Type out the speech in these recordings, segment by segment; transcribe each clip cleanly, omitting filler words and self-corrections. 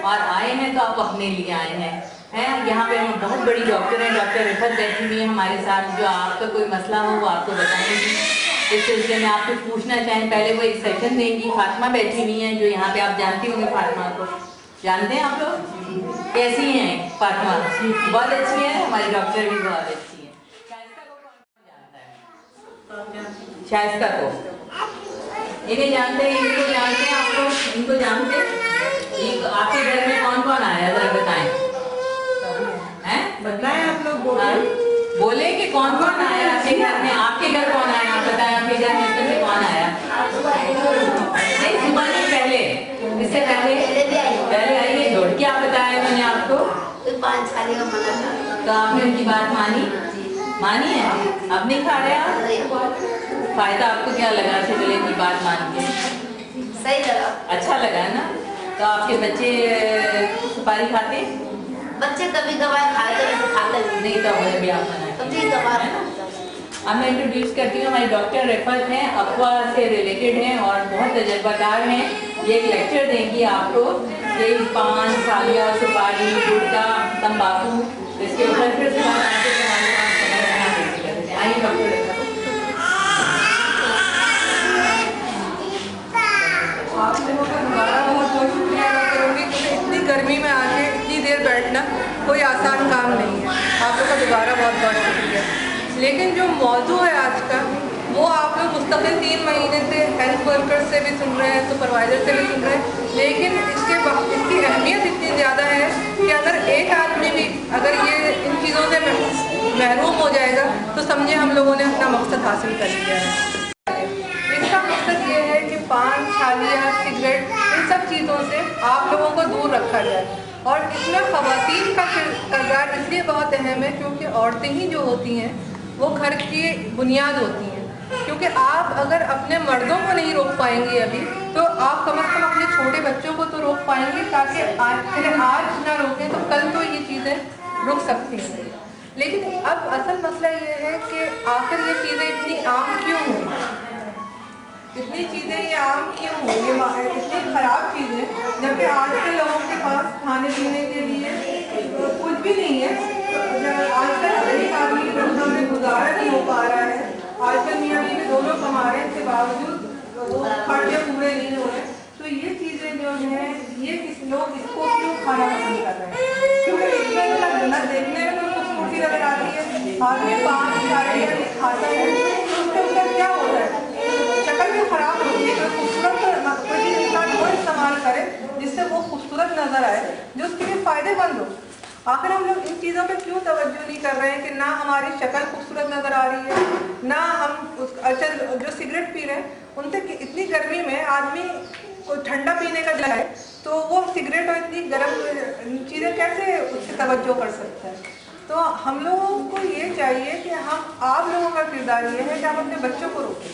और आए हैं तो आप अपने लिए आए हैं यहाँ पे हम बहुत बड़ी डॉक्टर हैं, डॉक्टर रिफत बैठी हुई है हमारे साथ, जो आपका कोई मसला हो वो आपको बताएंगी। इस सिलसिले में आप कुछ पूछना चाहें, पहले वो एक सेशन देंगी। फातिमा बैठी हुई हैं, जो यहाँ पे आप जानती होंगे फातिमा को, जानते हैं आप लोग? कैसी हैं फातिमा? बहुत अच्छी है, हमारी डॉक्टर भी बहुत अच्छी है। शाइस्ता को कौन जानता है? शाइस्ता को इन्हें जानते हैं, इनको जानते हैं आप लोग? इनको जानते हैं? आपके घर में कौन कौन आया जरा बताएं? हैं बताएं आप लोग, बोले कि कौन कौन आया आपके घर में? आपके घर कौन आया आप बताएं, आपके घर में कौन आया? नहीं, सुबह से पहले, इससे पहले आई है दौड़ के। आप बताया मैंने आपको 5 साल का मना था, तो आपने उनकी बात मानी है? अब नहीं खा रहे आप? फायदा आपको क्या लगा शगले की बात मान के? सही लगा, अच्छा लगा ना? तो आपके बच्चे सुपारी खाते? बच्चे कभी कभार खाते नहीं, तो मुझे भी आप कभी कभार। अब मैं इंट्रोड्यूस करती हूँ, हमारी डॉक्टर रिफत हैं, अफवा से रिलेटेड हैं और बहुत तजर्बाकार हैं। ये एक लेक्चर देंगी आपको, ये पान, सालिया, सुपारी, गुटखा, तम्बाकू, इसके ऊपर फिर आइए डॉक्टर रिफत। आप लोगों का दोबारा बहुत बहुत शुक्रिया अदा करूँगी, क्योंकि इतनी गर्मी में आके इतनी देर बैठना कोई आसान काम नहीं है। आप लोगों का दोबारा बहुत बहुत शुक्रिया। लेकिन जो मौजू है आज का, वो आप लोग मुस्तकिल 3 महीने से हेल्थ वर्कर से भी सुन रहे हैं, सुपरवाइज़र से भी सुन रहे हैं, लेकिन इसकी अहमियत इतनी ज़्यादा है कि अगर एक आदमी भी अगर ये इन चीज़ों से महरूम हो जाएगा तो समझे हम लोगों ने अपना मकसद हासिल कर लिया है। इसका मकसद ये है कि पान, छालिया, सिगरेट, इन सब चीज़ों से आप लोगों को दूर रखा जाए। और इसमें ख़वातीन का किरदार इसलिए बहुत अहम है क्योंकि औरतें ही जो होती हैं वो घर की बुनियाद होती हैं। क्योंकि आप अगर अपने मर्दों को नहीं रोक पाएंगे अभी, तो आप कम से कम अपने छोटे बच्चों को तो रोक पाएंगे, ताकि आज ना रोकें तो कल तो ये चीज़ें रुक सकती हैं। लेकिन अब असल मसला ये है कि आखिर ये चीज़ें इतनी आम क्यों हुई, इतनी चीज़ें ये आम क्यों हुई, ये इतनी ख़राब चीज़ें, जबकि आज के लोगों के पास खाने पीने के लिए कुछ भी नहीं है। आजकल एक आदमी में गुजारा नहीं हो पा रहा है, आजकल मियाँ बीवी दोनों कमा रहे हैं, इसके बावजूद वो खर्चे पूरे नहीं हो रहे। तो ये चीज़ें जो हैं, ये लोग इसको क्यों खाना पसंद कर रहे हैं? क्योंकि इसमें गलत देखने में तो खूबसूरती नजर आती है। आदमी 5 साल खाता है तो उसके अंदर क्या होता है, शक्ल भी खराब होती है। तो खूबसूरत कोई इंसान वो इस्तेमाल करे जिससे वो खूबसूरत नजर आए, जो उसके लिए फ़ायदेमंद हो। आखिर हम लोग इन चीज़ों पे क्यों तवज्जो नहीं कर रहे हैं कि ना हमारी शक्ल खूबसूरत नज़र आ रही है, ना हम अच्छा जो सिगरेट पी रहे हैं उनसे इतनी गर्मी में आदमी को ठंडा पीने का दिल है तो वो सिगरेट और इतनी गर्म चीज़ें कैसे उससे तवज्जो कर सकता है। तो हम लोगों को ये चाहिए कि आप लोगों का किरदार ये है कि आप अपने बच्चों को रोकें,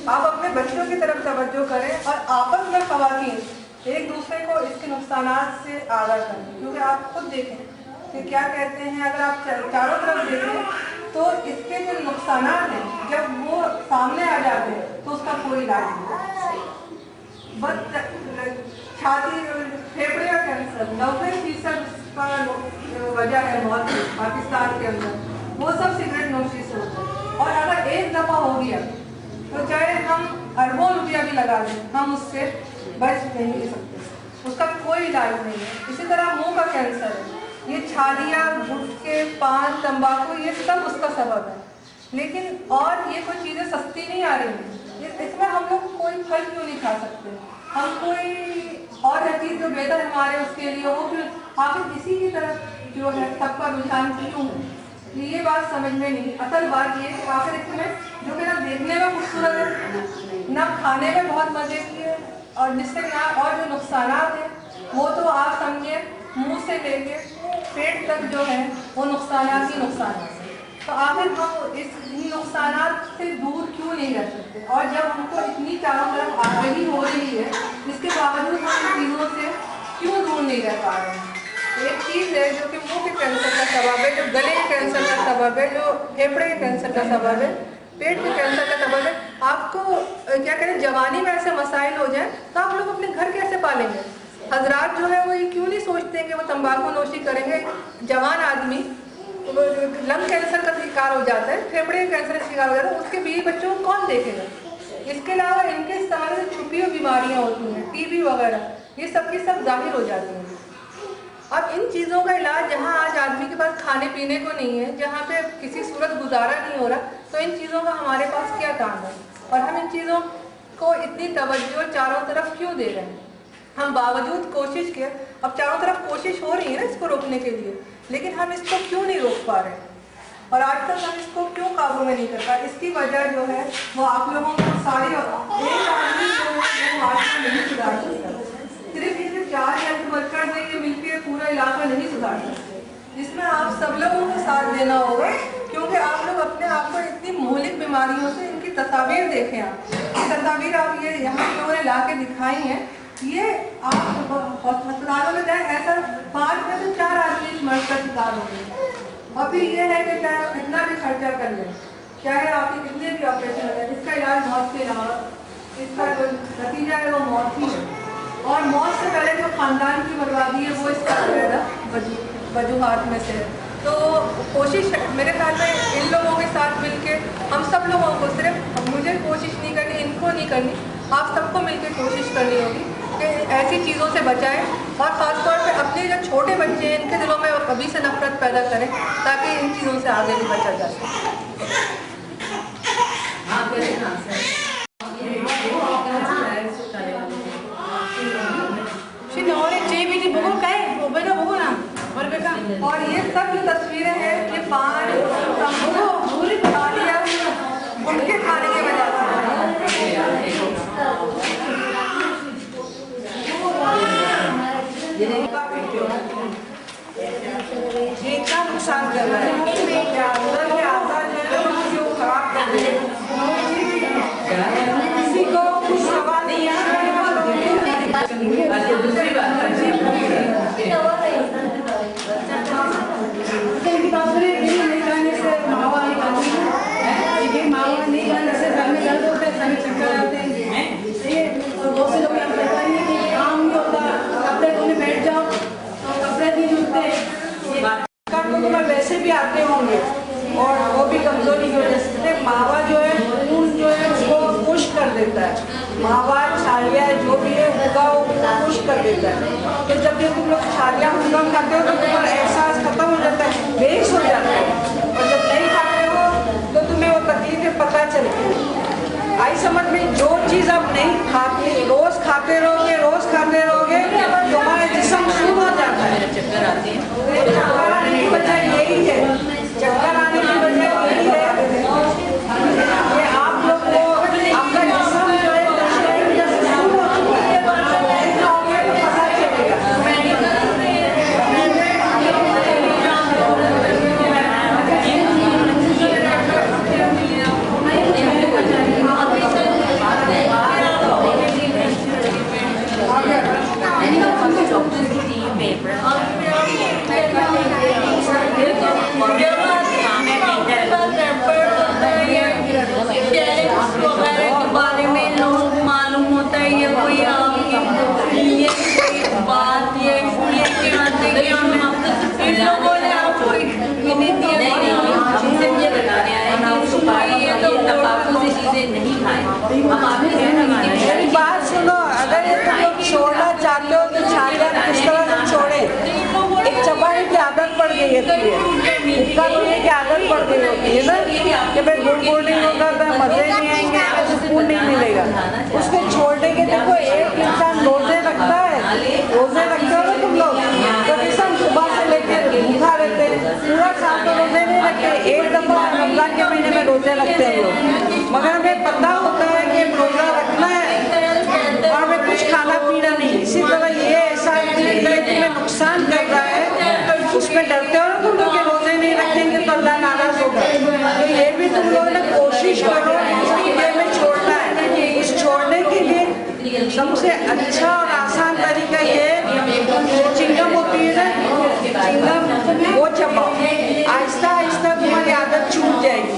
आप अपने बच्चों की तरफ तवज्जो करें और आपस में ख़वातीन एक दूसरे को इसके नुकसानात से आगाह करें। क्योंकि आप खुद देखें कि क्या कहते हैं, अगर आप चारों तरफ देखें तो इसके जो नुकसानात हैं जब वो सामने आ जाते हैं तो उसका कोई इलाज नहीं। बस छाती, फेफड़े का कैंसर 90% का वजह है मौत पाकिस्तान के अंदर, वो सब सिगरेट नोशी से होता है। और अगर एक दफ़ा हो गया तो चाहे हम अरबों रुपया भी लगा दें, हम उससे बच नहीं सकते, उसका कोई इलाज नहीं है। इसी तरह मुंह का कैंसर है, ये छालिया, गुटखे, पान, तंबाकू, ये सब उसका सबब है। लेकिन और ये कोई चीज़ें सस्ती नहीं आ रही हैं, इसमें हम लोग कोई फल क्यों नहीं खा सकते? हम कोई और चीज़ जो बेहतर हमारे उसके लिए वो क्यों आखिर इसी की तरफ जो है सबका रुझान क्यों है? ये बात समझ में नहीं। असल बात ये कि आखिर इसमें जो कि ना देखने में खूबसूरत है, ना खाने में बहुत मजे की है, और जिससे ना और जो नुकसानात हैं वो तो आप समझिए मुंह से लेके पेट तक जो है वो नुकसानात ही नुकसानात है। तो आखिर हम इन नुकसानात से दूर क्यों नहीं रह सकते? और जब हमको इतनी चारों तरफ आगाही हो रही है, इसके बावजूद हम इन चीज़ों से क्यों दूर नहीं रह पा रहे हैं? एक चीज़ है जो कि मुंह के कैंसर का सबब है, जो गले के कैंसर का सबब है, जो फेफड़े के कैंसर का सबब है, पेट के कैंसर का सबब है। आपको क्या करें, जवानी में ऐसे मसाइल हो जाए तो आप लोग अपने घर कैसे पालेंगे? हजरात जो है वो ये क्यों नहीं सोचते कि वो तंबाकू नोशी करेंगे? जवान आदमी लंग कैंसर का शिकार हो जाता है, फेफड़े के कैंसर का शिकार हो जाता है, उसके बीवी बच्चों को कौन देखेगा? इसके अलावा इनके इस्तेमाल से छुपी हुई बीमारियाँ होती हैं, टीबी वगैरह, ये सब की सब जाहिर हो जाती हैं। अब इन चीज़ों का इलाज जहाँ आज आदमी के पास खाने पीने को नहीं है, जहाँ पे किसी सूरत गुजारा नहीं हो रहा, तो इन चीज़ों का हमारे पास क्या काम है? और हम इन चीज़ों को इतनी तवज्जो चारों तरफ क्यों दे रहे हैं? हम बावजूद कोशिश के, अब चारों तरफ कोशिश हो रही है ना इसको रोकने के लिए, लेकिन हम इसको क्यों नहीं रोक पा रहे हैं? और आज तक हम इसको क्यों काबू में नहीं कर पाए? इसकी वजह जो है वो आप लोगों को सारी एक आदमी जो है वो आज नहीं सुधार सकता। सिर्फ ये 4 हेल्थ वर्कर ने ये मिलकर पूरा इलाका नहीं सुधार सकते, जिसमें आप सब लोगों को साथ देना होगा, क्योंकि आप लोग अपने आप को इतनी मौलिक बीमारियों से, इनकी तस्वीर देखें। आप ये तस्वीर आप ये यहाँ लोगों ने ला के दिखाई हैं, ये आप अस्पतालों में जाए ऐसा 5 में से 4 आदमी इस मर्ज का शिकार हो गए। और फिर ये है कि चाहे कितना भी खर्चा कर लें, चाहे आपके कितने भी ऑपरेशन हो जाए, इसका इलाज मौत के अलावा इसका जो नतीजा है वो मौत ही है। और मौत से पहले जो खानदान की बर्बादी है वो इसका वजूहात में से है। तो कोशिश मेरे ख्याल में इन लोगों के साथ मिलके हम सब लोगों को, सिर्फ मुझे कोशिश नहीं करनी, इनको नहीं करनी, आप सबको मिलकर कोशिश करनी होगी कि ऐसी चीज़ों से बचाएं, और ख़ासतौर पे अपने जो छोटे बच्चे हैं इनके दिलों में अभी से नफरत पैदा करें, ताकि इन चीज़ों से आगे भी बचा जा सके। और ये सब जो तस्वीरें हैं, ये पान पूरी थालियाँ उनके खाने के वजह से इतना नुकसान कर रहा है, खराब कर रहे हैं, किसी को कुछ सवाल नहीं है। दूसरी बात वैसे भी आते होंगे, और वो भी कमजोरी की वजह से मावा जो है खून जो है उसको पुश कर देता है, मावा छालिया जो भी है उनका वो पुश कर देता है। तो जब भी तुम लोग छालिया उनका खाते हो तो तुम्हारा एहसास खत्म हो जाता है, बेहोश हो जाता है, और जब नहीं खाते हो तो तुम्हें वो तकलीफें पता चलती है। आई समझ में, जो चीज़ आप नहीं खाते, रोज़ खाते रहोगे तुम्हारा जिस्म शुरू हो जाता है, चक्कर आते हैं। चक्कर आने की वजह यही है, चक्कर आने की वजह यही है कि आप लोग को आपका जिस्म जो है बात सुनो। अगर ये तुम लोग छोड़ना चाहते हो तो छालिया किस तरह से छोड़े? एक चबाने की आदत पड़ गई है, इसका रोने की आदत पड़ गई होती है ना कि भाई गुड मॉर्निंग होगा तो मजे नहीं आएंगे, सुकून नहीं मिलेगा। उसको छोड़ने के देखो, एक इंसान रोजे रखता है, रोजे रखते हो ना तुम लोग, तो किसान सोचने लगते हैं लोग, मगर हमें पता होता है कि रोज़ा रखना है और हमें कुछ खाना पीना नहीं। इसी तरह ये ऐसा तुम्हें नुकसान कर रहा है, उसमें डरते हो ना तुम लोग कि रोजे नहीं रखेंगे तो अल्लाह नाराज होगा। तो ये भी तुम लोगों ने कोशिश करो कि हमें छोड़ना है। उस छोड़ने के लिए सबसे अच्छा और आसान तरीका ये चिंगम होती है ना, चिंगम वो चबाओ, आहिस्ता आहिस्ता तुम्हारी आदत छूट जाएगी।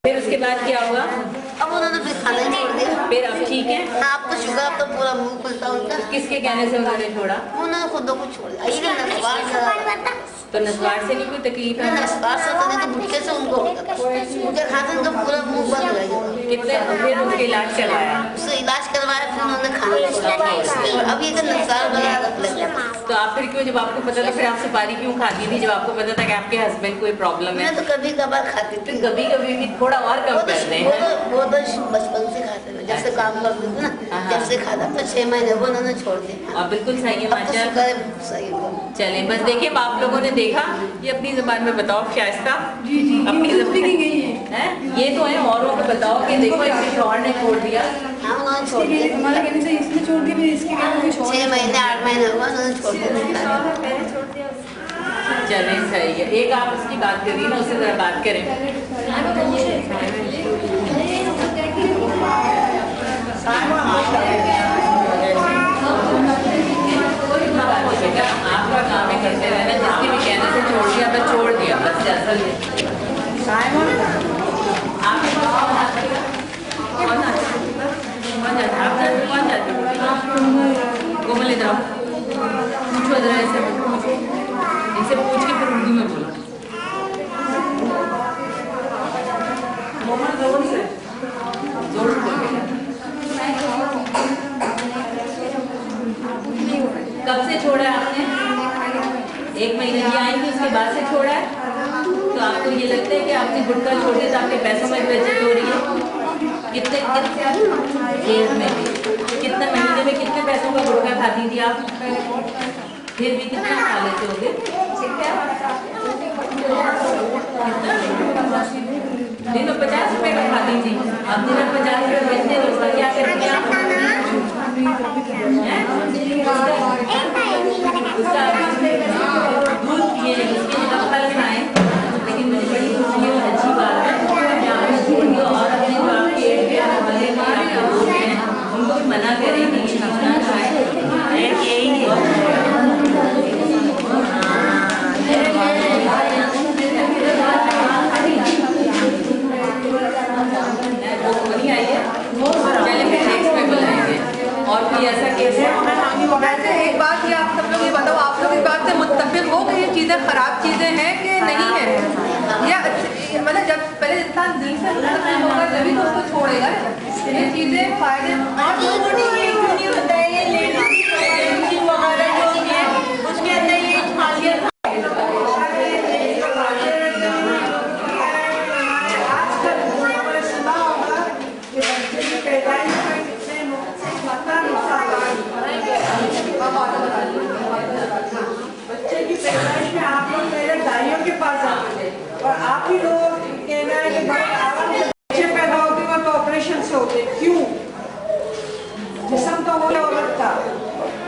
फिर उसके बाद क्या हुआ? अब उन्होंने फिर खाना ही छोड़ दिया। फिर अब ठीक है? आप तो शुगर, अब तो पूरा मुंह खुलता उनका। किसके कहने से उन्होंने छोड़ा? उन्होंने खुद को छोड़ दिया। ये नस्वार से, तो नस्वार से नहीं कोई तकलीफ है? नस्वार से तो नहीं, तो गुटके से उनको गुटके खाते तो पूरा मुंह बंद हो गया। कितने फिर उनके इलाज करवाया? उससे इलाज करवाया, फिर उन्होंने खाना छोड़ा। अब ये तो नस्वार वाला आदत लग गया। तो आप फिर क्यों, जब आपको पता था, फिर आप सुपारी क्यों खाती थी जब आपको पता था कि आपके हस्बैंड कोई प्रॉब्लम है? मैं तो कभी कभार खाती थी। कभी कभी भी थोड़ा और कम करते हैं। वो तो बचपन से खाते थे, जब से काम करते थे ना, जब से खाता। तो 6 महीने वो उन्होंने छोड़ दिया। और बिल्कुल सही है माशाल्लाह। सही है। चले बस देखिए, आप लोगों ने देखा, ये अपनी जबान में बताओ शाइस्ता। अपनी जबान है ये तो है, औरों को बताओ कि देखो इसके शौहर ने छोड़ दिया। हाँ, उन्होंने छोड़ दिया। हमारे कहने से इसने छोड़ के भी इसके कहने से छोड़ 6 महीने 8 महीने हुआ, उन्होंने छोड़ दिया। चले सही है। एक आप उसकी बात करिए ना, उससे जरा बात करें। आपका काम है करते रहना, जिसके भी कहने से छोड़ दिया बस छोड़ दिया बस। असल कौन जाती कोमल, इधर आओ, पूछो जरा इनसे पूछ के फिर उर्दू में बोलो। जोर से बोल। कब से छोड़ा है आपने? 1 महीने की आएंगे उसके बाद से छोड़ा है। तो आपको ये लगता है कि आपने गुटखा छोड़ दिया तो आपके पैसों में बचत हो रही है? कितने कितने महीने में कितने पैसों का गुटखा खाती थी आप? फिर भी कितना खा लेते होगे? दिन में 50 रुपए का खाती थी, अब दिन में 50 रुपए बेचते हो, उसका क्या करेंगे आप? उसका दूध पिए, उसके लिए फल खाएं। लेकिन मुझे बड़ी खुशी और अच्छी बात है कि आपने छोड़ दिया और अपने जो आपके भले में आपके लोग हैं उनको भी मना करेंगे कि खाना खाएं। और कोई ऐसा केस है? वैसे एक बात ये आप सब लोग ये बताओ, आप लोग इस बात से मुत्तफिक हो कि ये चीज़ें खराब चीज़ें हैं कि नहीं है? या मतलब जब पहले इंसान दिल से मुत्तफिक होगा तभी तो उसको छोड़ेगा। ये चीज़ें फायदे होता है। ये लेडीज वगैरह जो होती है उसके अंदर ये खासियत बच्चे की पैदाइश में आप लोग मेरे दाइयों के पास आते थे और आप ही लोग कहना है कि बच्चे पैदा होते हुए तो ऑपरेशन से होते। क्यों? जिस्म तो हो औरत का,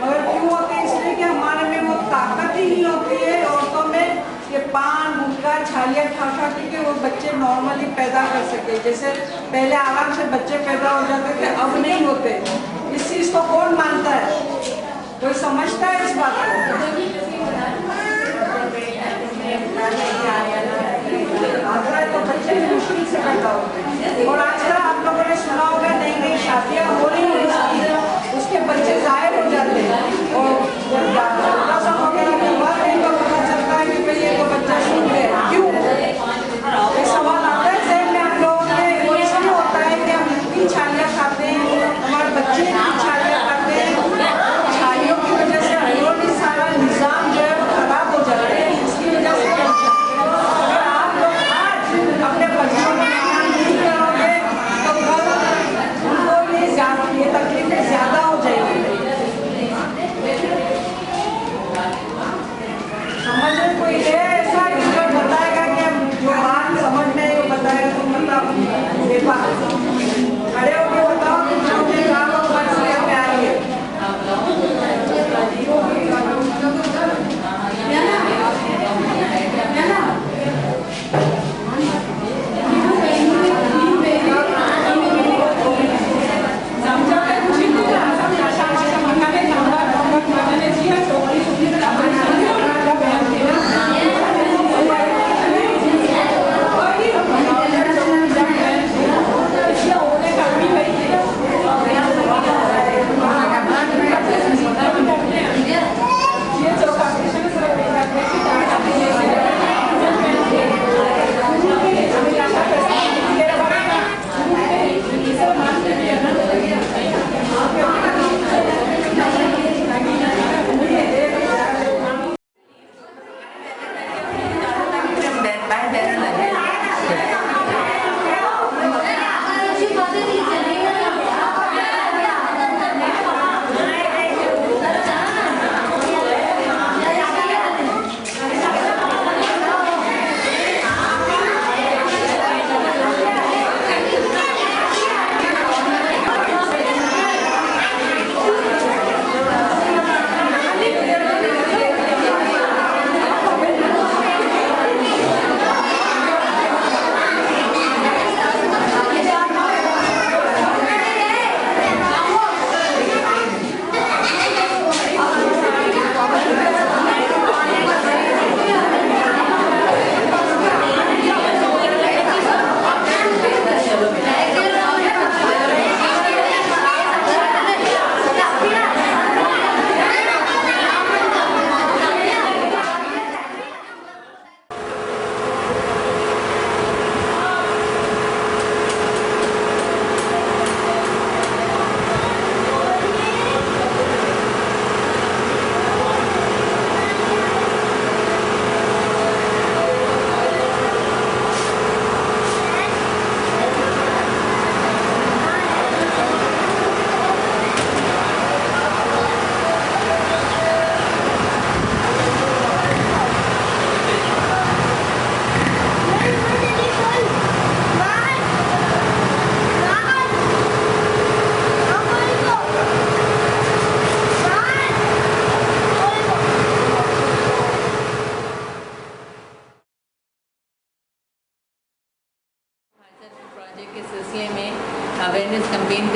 मगर क्यों होते हैं? इसलिए कि हमारे में वो ताकत ही नहीं होती है औरतों में कि पान गुटखा छालिया खा खा के वो बच्चे नॉर्मली पैदा कर सके। जैसे पहले आराम से बच्चे पैदा हो जाते थे, अब नहीं होते। इस चीज़ को कौन मानता है? कोई समझता है इस बात को? तो बच्चे मुश्किल से पैदा होते हैं। और आजकल आप लोगों ने सुना होगा नई नई शादियाँ हो रही हैं, उसके बच्चे जाहिर हो जाते हैं और अल्ट्रासाउंड वगैरह के बाद इनको पता चलता है कि भाई ये तो बच्चा छूट गया। क्यों? ये सवाल आता है जहन में हम लोगों में। वो इसलिए होता है कि हम इतनी छालियाँ खाते हैं, हमारे बच्चे इतनी छालियाँ खाते हैं, छालियों की वजह से अंदरूनी सारा निज़ाम जो है वो खराब हो जाता है। इसकी वजह से अगर आप लोग आज अपने बच्चों को ध्यान नहीं करोगे तो कल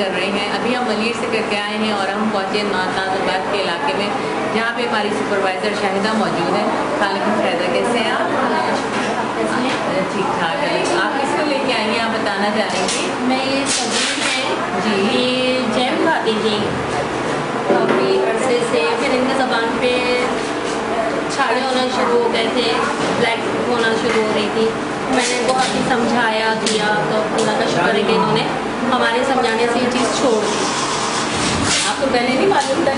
कर रहे हैं। अभी हम मलीर से करके आए हैं और हम पहुँचे नाज़िबाद के इलाके में, जहाँ पे हमारी सुपरवाइज़र शाहिदा मौजूद है। वालेकुम शाहिदा, कैसे हैं आप? ठीक ठाक है। आप किसको लेके आई हैं, आप बताना चाहेंगी? मैं ये सब्जी है जी, ये जैम खाती थी काफ़ी अरसे से, फिर इनके ज़बान पे छाले होना शुरू हो गए थे, ब्लैक होना शुरू हो रही थी। मैंने इनको काफ़ी समझाया किया, तो अल्लाह का शुक्र है कि इन्होंने हमारे समझाने से ये चीज़ छोड़ दी। आपको पहले नहीं मालूम था?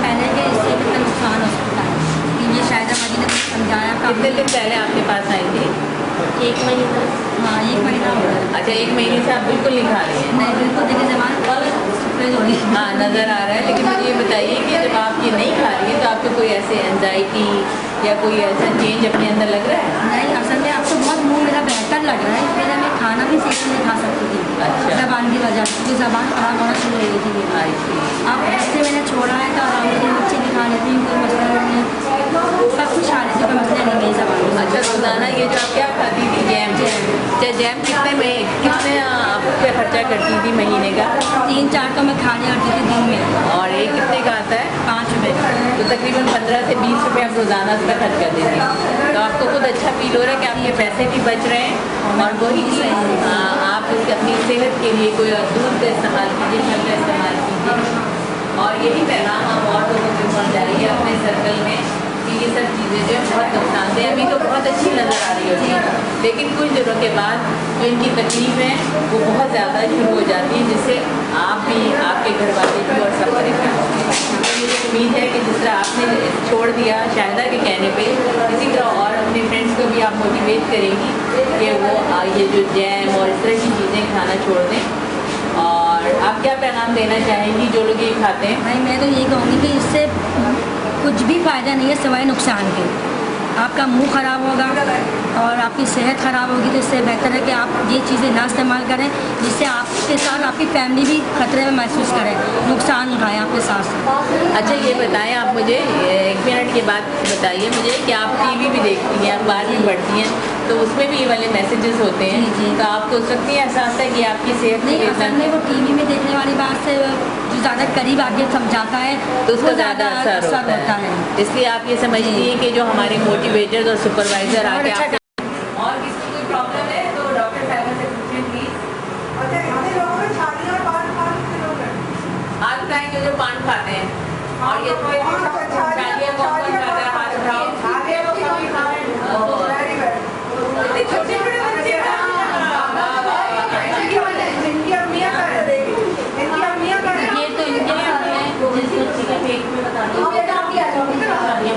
पहले के इससे कितना नुकसान हो सकता है, कि ये शायद हमारी ने समझाया। कितने दिन पहले आपके पास आई थी? 1 महीना, हाँ 1 महीना हो गया। अच्छा, 1 महीने से आप बिल्कुल नहीं खा रही हैं? नहीं बिल्कुल, देखिए जबान सफेद हो रही है। हाँ, नज़र आ रहा है। लेकिन मुझे ये बताइए कि जब आप ये नहीं खा रही हैं तो आपको कोई ऐसे एंजाइटी या कोई ऐसा चेंज अपने अंदर लग रहा है? नहीं, असल में आपको बहुत मुंह मेरा बेहतर लग रहा है, इस वजह मैं खाना भी सही से नहीं खा सकती थी। अच्छा। जबान की वजह से, क्योंकि जबान खराब होना शुरू हो गई थी मेरी। आई सी। अब जैसे मैंने छोड़ा है तो आराम से नीचे भी खा लेती हूँ, कोई मसला नहीं है, सब कुछ खा लेती हूँ, कोई मसला नहीं मेरी जबान में। अच्छा, रोज़ाना ये जो आप क्या खाती थी? जैम। अच्छा, जैम कितने आप क्या खर्चा करती थी महीने का? 3-4 तो मैं खा लिया करती थी दिन में। और ये कितने का आता है? 5 रुपये। तो तकरीबन 15 से 20 रुपये आप रोज़ाना इसका खर्च कर देती हैं। तो आपको खुद अच्छा फील हो रहा है कि आपके पैसे भी बच रहे हैं, और वही चीज़ आप अपनी सेहत के लिए कोई दूध का इस्तेमाल कीजिए, फल का इस्तेमाल कीजिए। और यही पैगाम हम और लोगों को पहुँचाइए अपने सर्कल में कि ये सब चीज़ें जो है बहुत नुकसानदेह। अभी तो बहुत अच्छी नज़र आ रही होती है, लेकिन कुछ दिनों के बाद जो इनकी तकलीफ है वो बहुत ज़्यादा शुरू हो जाती है, जिससे आप भी, आपके घर वाले भी और सब परेशान होते हैं। मुझे उम्मीद है कि जिस तरह आपने छोड़ दिया शाहिदा के कहने पे, इसी तरह और अपने फ्रेंड्स को भी आप मोटिवेट करेंगी कि वो ये जो जैम और इस तरह की चीज़ें खाना छोड़ दें। और आप क्या पैगाम देना चाहेंगी जो लोग ये खाते हैं? भाई मैं तो ये कहूँगी कि इससे कुछ भी फ़ायदा नहीं है सिवाय नुकसान के। आपका मुंह ख़राब होगा और आपकी सेहत ख़राब होगी, तो इससे बेहतर है कि आप ये चीज़ें ना इस्तेमाल करें, जिससे आपके साथ आपकी फैमिली भी खतरे में महसूस करे, नुकसान उठाएं आपके साथ साथ। अच्छा, ये बताएं आप मुझे, 1 मिनट के बाद बताइए मुझे कि आप टीवी भी देखती हैं, अखबार भी पढ़ती हैं, तो उसमें भी ये वाले मैसेजेस होते हैं। जी। तो आपको उस वक्त ये एहसास है कि आपकी सेहत नहीं, असल में वो टीवी में देखने वाली बात से जो ज़्यादा करीब आके समझाता है तो उसका वो ज़्यादा असर होता है। इसलिए आप ये समझती हैं कि जो हमारे मोटिवेटर्स और सुपरवाइजर आके आपसे, और किसी कोई प्रॉब्लम है तो डॉक्टर साहब से पूछें प्लीज। अच्छा, इतने लोगों में छालियाँ पान कितने लोग हैं? हाथ उठाएंगे जो पान खाते हैं, और ये छालियाँ कौन कौन खाता है? हाथ उठाओ। छालियाँ लोग सभी खा रहे हैं। Very bad। इतने छोटे छोटे बच्चे इनकी अम्मियाँ का है, इनकी अम्मियाँ का है। ये तो इनके साथ है, जिस बच्चे का पेट में बता दो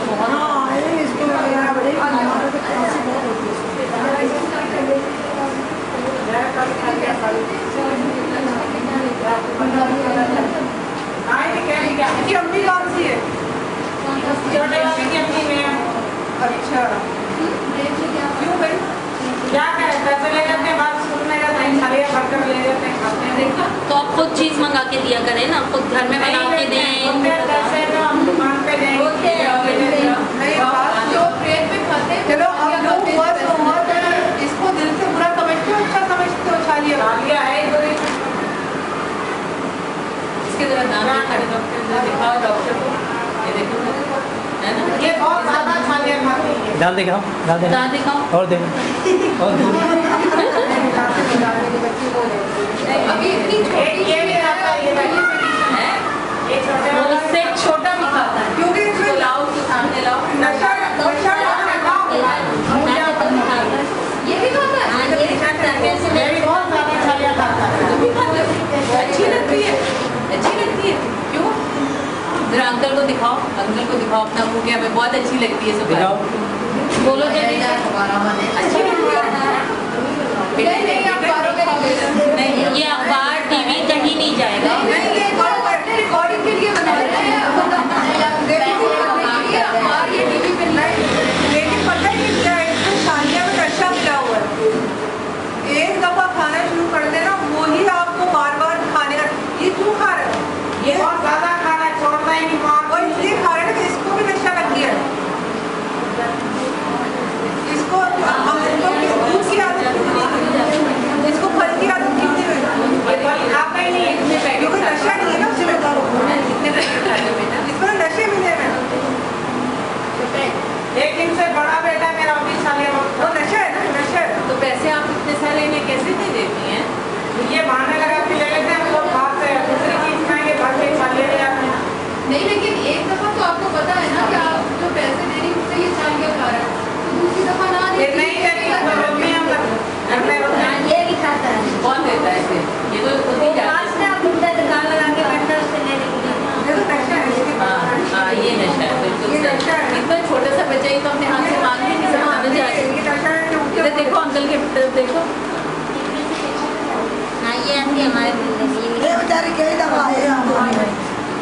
बहुत। हाँ, ये इसको वगैरह बड़े हमारे तो खांसी बहुत होती है। इनकी अम्मी कौन सी है? छोटे वाले की अपनी में। अच्छा, क्यों भाई? क्या करें, पैसे ले जाते हैं, बाद स्कूल में जाते हैं, छालियाँ भरकर ले जाते हैं, खाते हैं। देखो तो आप खुद चीज़ मंगा के दिया करें ना, खुद घर में बना के दें। पैसे तो हम दुकान पे देंगे। नहीं, बात जो पेट में खाते हैं, चलो अब लोग बस उम्र में इसको दिल से बुरा समझते हो, अच्छा समझते हो? छालियाँ है कोई इसके जरा दाना दिखाओ डॉक्टर को, ये देखो है ना, ये बहुत ज़्यादा छालियाँ खाती है। दाल दिखाओ, दाल दिखाओ, दांत दिखाओ। और दे, और दे। अभी इतनी छोटी ये भी खाता है, ये छोटे वाला इससे छोटा भी खाता है, क्योंकि इसको लाओ, उसके सामने लाओ। नशा ये भी खाता है, ये भी बहुत ज़्यादा छालियाँ खाता है। तुम भी खाते हो? अच्छी लगती है, अच्छी लगती है। क्यों? जरा अंकल को दिखाओ, अंकल को दिखाओ अपना मुँह, क्या हमें बहुत अच्छी लगती है दिखाओ। सुपारी। बोलो जल्दी, अच्छी लगती है। नहीं, ये अखबार टीवी कहीं नहीं जाएगा। रिकॉर्डिंग के लिए बना रहे हैं। लेकिन पता है क्या है, इसको छालियाँ में नशा मिला हुआ है। एक दफा खाना शुरू कर देना, वो ही आपको बार बार खाने का, ये क्यों खा रहे हो? ये बहुत ज्यादा खाना छोड़ना ही नहीं, और इसलिए खा रहे हैं कि इसको भी नशा लग गया है। इसको दूध की आदत, इसको फल की आदत कितनी हुई?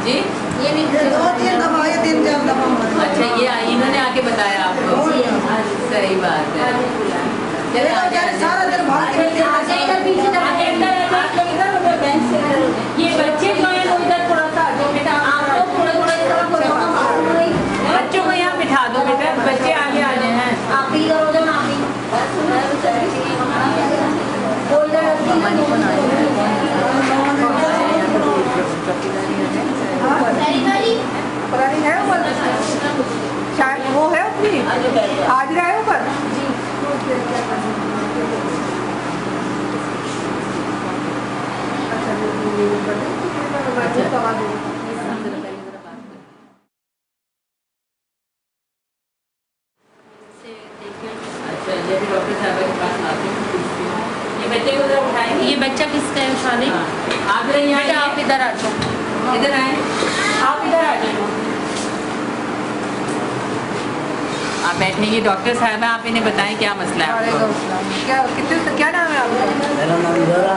जी ये नहीं 2-3 दफा या 3-4 दफा मारा। अच्छा, ये इन्होंने आके बताया आपको? सही बात है। ये तो बेचारे सारा दिन भाग के रहते हैं। इधर पीछे जा ये बच्चे जो हैं वो इधर थोड़ा सा आगे बेटा आप लोग थोड़ा थोड़ा इस तरफ हो जाओ। बच्चों को यहाँ बिठा दो बेटा, बच्चे आगे आ जाए हैं। आप ही इधर हो जाओ ना, आप ही पुरानी है ऊपर, शायद वो है अपनी आज रहा है ऊपर। अच्छा, ये भी डॉक्टर साहब के पास आते हैं, पूछती हूँ। ये बच्चे को जरा उठाएंगे। ये बच्चा किसका है शादी? आप जरा यहाँ बेटा आप इधर आ जाओ, इधर आए, आप इधर आ जाओ। आप बैठेंगे। डॉक्टर साहब आप इन्हें बताएं क्या मसला है आपको? क्या नाम है आपका? मेरा नाम जोरा।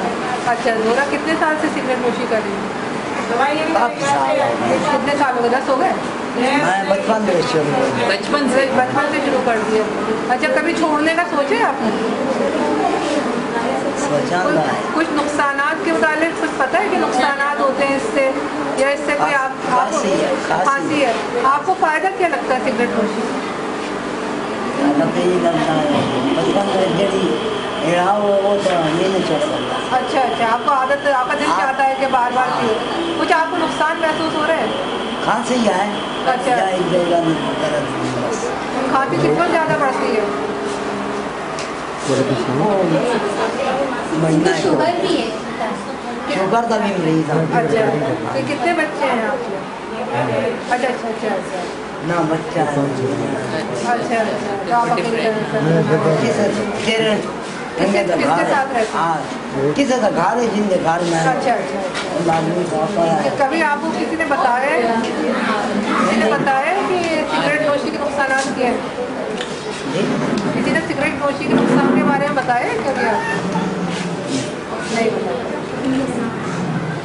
अच्छा, जोरा कितने साल से सिगरेट नोशी कर रही है? काफी साल हो गए। कितने साल हो गए? 10 हो गए? मैं बचपन से शुरू हो गया। बचपन से? बचपन से शुरू कर दिया। अच्छा, कभी छोड़ने का सोचे आपने? सोचा ना है। कुछ नुकसानात के मुताबिक कुछ पता है कि नुकसानात होते हैं इससे, या इससे कोई खांसी है, खांसी है? आपको फायदा क्या लगता है सिगरेट नोशी? यही लगता है बचपन से जड़ी एड़ा वो तो ये नहीं छोड़ सकता। अच्छा अच्छा, आपको आदत, आपका दिल चाहता है कि बार बार पियो। कुछ आपको नुकसान महसूस हो रहा है? खांसी है। अच्छा। या एक जगह नहीं दर्द बस। खांसी कितना ज़्यादा बढ़ती है? महीना है। शुगर भी है। शुगर का भी मरीज था। अच्छा, तो कितने बच्चे हैं आपके? अच्छा अच्छा अच्छा अच्छा ना बच्चा है। अच्छा अच्छा, तो आप अपनी किसके साथ रहते हैं? हाँ, किसी का घर है जिनके घर में अच्छा अच्छा अच्छा। आदमी पापा है। कभी आपको किसी ने बताया है, कि सिगरेट नोशी के नुकसान क्या है? किसी ने सिगरेट नोशी के नुकसान के बारे में बताया है कभी आपको? नहीं बताया।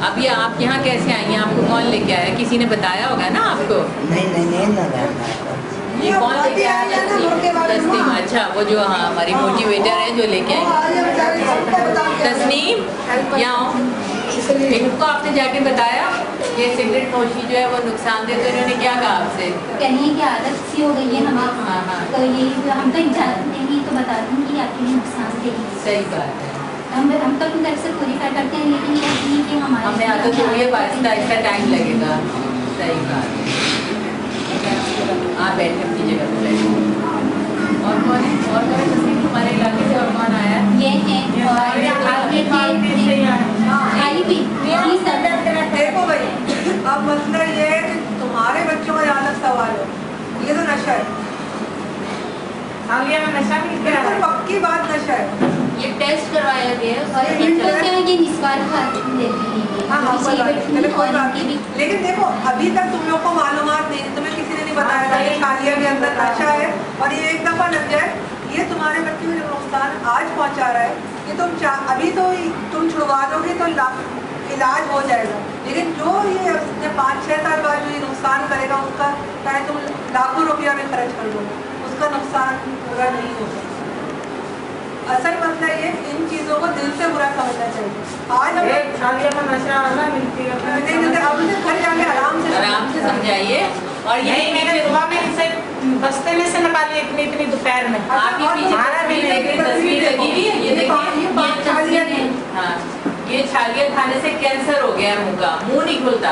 अब ये आप यहाँ कैसे आई हैं? आपको कौन लेके आया? किसी ने बताया होगा ना आपको? नहीं ना ये कौन लेके आया? तस्नीम। अच्छा, वो जो हाँ हमारी मोटिवेटर है जो लेके आई। तस्नीम, यहाँ आओ। इनको आपने जाके बताया ये सिगरेट नोशी जो है वो नुकसान दे, तो इन्होंने क्या कहा आपसे? कहने की आदत सी हो गई है हमें। हाँ हाँ, तो ये हम तो जानते नहीं, तो बता दूँ कि आपके लिए नुकसान देगी। सही बात है। हम तो अपनी तरफ से पूरी कर करते हैं, लेकिन ये नहीं कि हमारे हमने आदत हो गई है, आहिस्ता आहिस्ता टाइम लगेगा। सही बात है। आप बैठे अपनी जगह पर बैठे। और कौन है? और कौन है? तस्नीम, हमारे इलाके से और कौन आया? ये है और आगे आई भी देखो भाई, अब मसला ये है कि तुम्हारे बच्चों का जहाँ तक सवाल है, ये तो नशा है। नशा भी पक्की बात नशा है। ये टेस्ट करवाया गया है और ये तो क्या है कि निस्वार्थ देती है। हाँ हाँ, कोई बात नहीं। लेकिन देखो, अभी तक तुम लोग को मालूमात नहीं, तुम्हें किसी ने नहीं बताया था कि छालिया के अंदर नशा है, और ये एक दफा लग जाए, ये तुम्हारे बच्चे को जो नुकसान आज पहुंचा रहा है, ये अभी तो तुम छुड़वा दोगे तो इलाज हो जाएगा, लेकिन जो ये 5-6 साल बाद जो ये नुकसान करेगा, उसका चाहे तुम लाखों रुपया भी खर्च कर दो, उसका नुकसान पूरा नहीं हो सकता। असल मसला ये, इन चीज़ों को दिल से बुरा समझना चाहिए। आज हम अब उसे घर जाके आराम से समझाइए। और ये मैंने सुबह में इसे बस्ते में से निकाली इतनी दोपहर में। आपके पीछे तस्वीर लगी हुई है, ये देखिए। हाँ, ये छालिया खाने से कैंसर हो गया मुंह का, मुंह नहीं खुलता।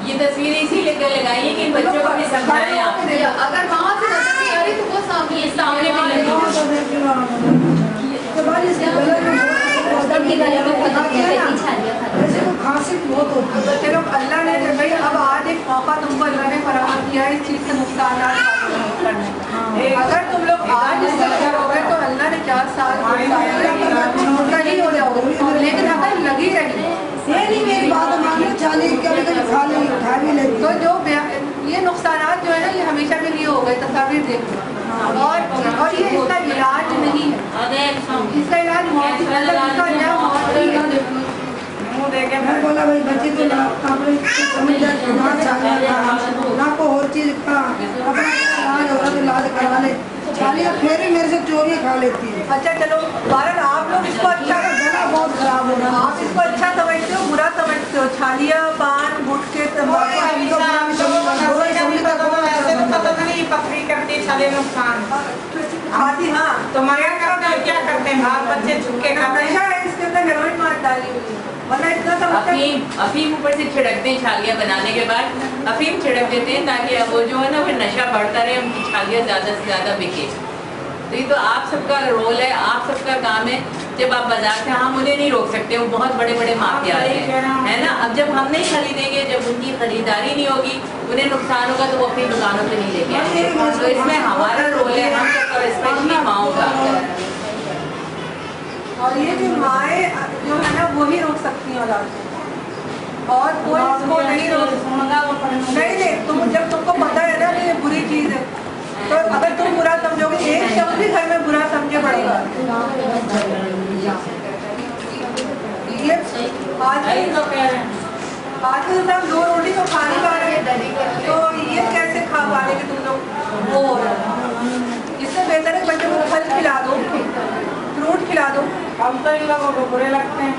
ये तस्वीर इसीलिए लगाई है कि बच्चों को भी समझाएं आप। अगर वहाँ से नजर आ रही तो वो सामने भी लगी खांसी बहुत होती है। चलो, अल्लाह ने भाई अब आज एक मौका तुमको अल्लाह ने फराहम किया है इस चीज़ से नुकसान करने का। अगर तुम लोग आज इससे करोगे तो अल्लाह ने 4 साल नहीं हो जाओगे, लेकिन अगर लगी रही ये नहीं मेरी बात मानो, चाली कभी कभी खा ली, उठा भी लेती। तो जो ये नुकसानात जो है ना, ये हमेशा के लिए हो गए। तस्वीर देखो, और ये इसका इलाज नहीं है, इसका इलाज मौत ही है। मैं बोला भाई बच्चे तो आपने समझदार ना छालिया ना को और चीज का अपना इलाज हो रहा तो इलाज करवा ले। छालिया फिर भी मेरे से चोरियाँ खा लेती है। अच्छा चलो भारत, आप लोग इसको अच्छा, गला बहुत खराब हो रहा आप इसको अच्छा समझते हो बुरा समझते हो? छालिया, पान, गुटखे, तंबाकू पकड़ी करती छाले नुकसान खाती, हाँ तुम्हारे क्या करते हैं बाल बच्चे झुके खाते हैं। नशा है इसके अंदर, हेरोइन मार डाली हुई है, वरना इतना समझते हैं। अफीम ऊपर से छिड़कते हैं छालियाँ बनाने के बाद, अफीम छिड़क देते हैं ताकि वो जो है ना फिर नशा बढ़ता रहे, उनकी छालियाँ ज़्यादा से ज़्यादा बिके। तो ये तो आप सबका रोल है, आप सबका काम है। जब आप बाजार से, हम उन्हें नहीं रोक सकते, वो बहुत बड़े बड़े माफिया है ना। अब जब हम नहीं खरीदेंगे, जब उनकी खरीदारी नहीं होगी, उन्हें नुकसान होगा तो वो अपनी दुकानों पे नहीं लेके आएंगे। तो इसमें हमारा रोल है, हम सबका, स्पेशली माओ का। और ये जो माएँ जो है ना वही रोक सकती हैं औलाद को, और कोई इसको नहीं रोक। नहीं, तुम जब तुमको पता है ना कि ये बुरी चीज़ है, तो अगर तुम बुरा समझोगे, एक शब्द भी घर में बुरा समझे पड़ेगा। ये आज हम 2 रोटी तो खा नहीं पा रहे, तो ये कैसे खा पा रहे तुम लोग? वो हो रहा है। इससे बेहतर है बच्चे को फल खिला दो, फ्रूट खिला दो। हम तो इन लोगों को बुरे लगते हैं।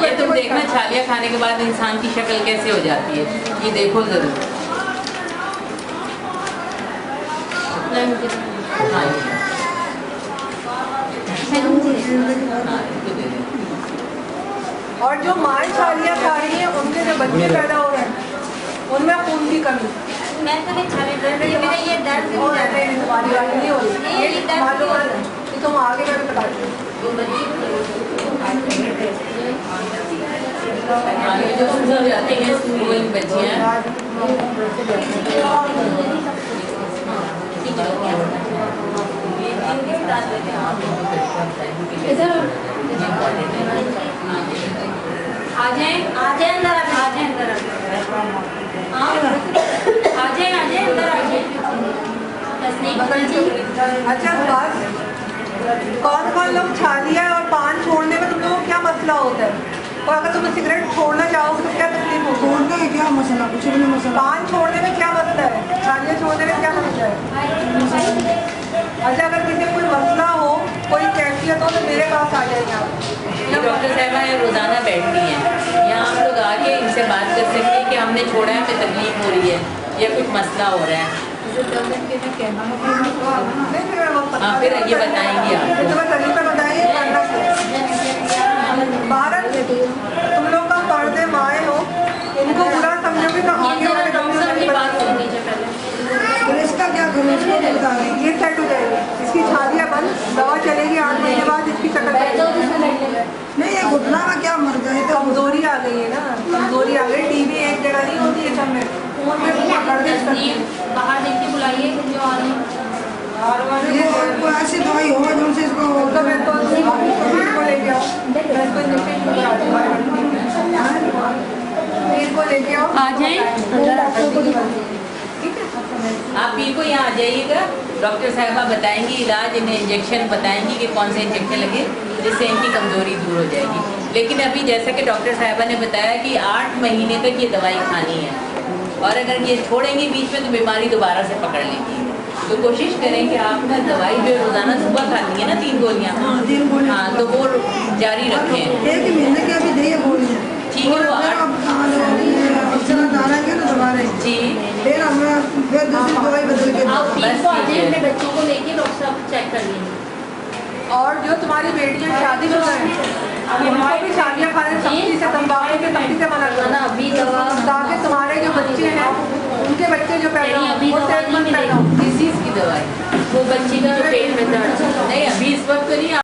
ये तुम देखना, छालियाँ खाने के बाद इंसान की शक्ल कैसे हो जाती है, ये देखो जरूर। और जो माएँ छालियाँ खा रही हैं, उनके जो बच्चे पैदा हो रहे हैं, उनमें खून की कमी। मैं तो नहीं छाले दर्द, मेरा ये दर्द और तुम्हारी बात नहीं हो रही, ये मालूम है कि तुम आगे का भी बताते हो। जो स्कूल जाते हैं, स्कूल में बच्चियाँ आ जाए अंदर, आ जाए अंदर, आ जाए अंदर, आ जाए। अच्छा बस, कौन लोग छालिया और पान छोड़ने में तुम लोगों को क्या मसला होता है? और अगर तुम सिगरेट छोड़ना चाहोगे तो क्या तकलीफ होगी? छोड़ने में क्या मसला, कुछ भी नहीं मसला। पान छोड़ने में क्या मसला है? छालिया छोड़ने में क्या मसला है? अच्छा, अगर किसी को कोई मसला हो, कोई कैफियत हो, तो मेरे पास आ जाएंगे आप। डॉक्टर साहबा रोज़ाना बैठती हैं यहाँ, आप लोग आके इनसे बात कर सकते हैं कि हमने छोड़ा है, हमें तकलीफ हो रही है या कुछ मसला हो रहा है। हाँ, फिर ये बताएंगे भारत, तुम लोग का पर्दे माए हो, इनको बुरा समझोगे तो आगे वाले इसका क्या करूँ, इसको बता रही। ये सेट हो जाएगी, इसकी छालियाँ बंद, दवा चलेगी, 8 महीने बाद इसकी शक्ल नहीं, ये घुटना में क्या मर गए तो कमजोरी आ गई है ना, कमजोरी आ गई। टीवी एक जगह नहीं होती है, सब में फोन में बाहर देख के बुलाइए जो आ रहे हैं। ये कोई ऐसी दवाई हो जो से इसको लेके आओ, इसको लेके आओ, आ जाए आप पीर को यहाँ आ जाइएगा, डॉक्टर साहबा बताएंगी इलाज, इन्हें इंजेक्शन बताएंगी कि कौन से इंजेक्शन लगे जिससे इनकी कमज़ोरी दूर हो जाएगी। लेकिन अभी जैसा कि डॉक्टर साहबा ने बताया कि 8 महीने तक ये दवाई खानी है, और अगर ये छोड़ेंगे बीच में तो बीमारी दोबारा से पकड़ लेगी। तो कोशिश करें कि आप ना दवाई जो रोज़ाना सुबह खानी है ना 3 गोलियाँ, हाँ, तो वो जारी रखें। 1 महीने की अभी दे गोलियाँ, ठीक है, वो जी, फिर दूसरी दवाई बदल के आप पीर को आ जाए, अपने बच्चों को लेके डॉक्टर साहब चेक कर लेंगे। और जो तुम्हारी बेटियां शादीशुदा हैं, उनको भी छालियाँ खाने सख्ती से, तंबाकू के सख्ती से मना करना, अभी दवा, ताकि तुम्हारे जो बच्चे हैं, उनके बच्चे जो पैदा हो, अभी वो सेहतमंद पैदा हो। किस चीज़ की दवाई?